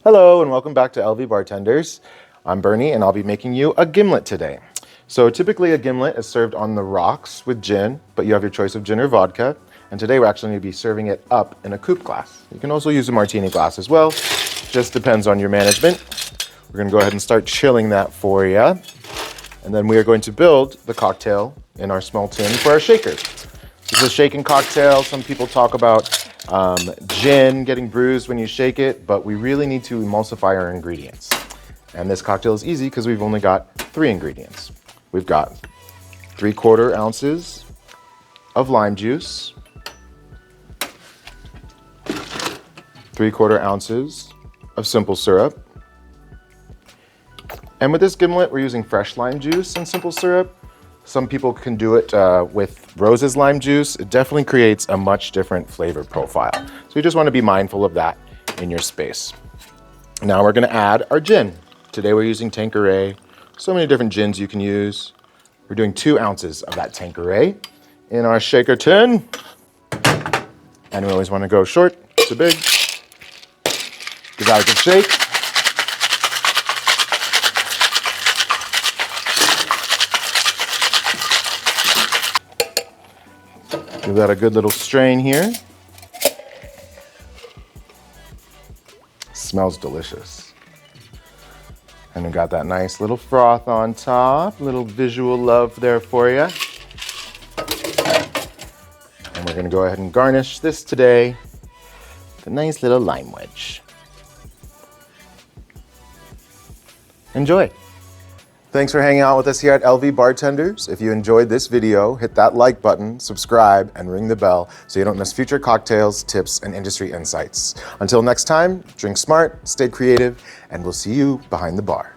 Hello and welcome back to LV Bartenders. I'm Bernie and I'll be making you a gimlet today. So typically a gimlet is served on the rocks with gin, but you have your choice of gin or vodka. And today we're actually going to be serving it up in a coupe glass. You can also use a martini glass as well. Just depends on your management. We're going to go ahead and start chilling that for you. And then we are going to build the cocktail in our small tin for our shaker. This is a shaken cocktail. Some people talk about gin getting bruised when you shake it, but we really need to emulsify our ingredients. And this cocktail is easy because we've only got 3 ingredients. We've got 3/4 ounces of lime juice, 3/4 ounces of simple syrup. And with this gimlet, we're using fresh lime juice and simple syrup. Some people can do it with Rose's lime juice. It definitely creates a much different flavor profile. So you just want to be mindful of that in your space. Now we're going to add our gin. Today we're using Tanqueray. So many different gins you can use. We're doing 2 ounces of that Tanqueray in our shaker tin. And we always want to go short to big. Give that a good shake. Give that a good little strain here. Smells delicious. And we got that nice little froth on top, little visual love there for you. And we're gonna go ahead and garnish this today with a nice little lime wedge. Enjoy. Thanks for hanging out with us here at LV Bartenders. If you enjoyed this video, hit that like button, subscribe, and ring the bell so you don't miss future cocktails, tips, and industry insights. Until next time, drink smart, stay creative, and we'll see you behind the bar.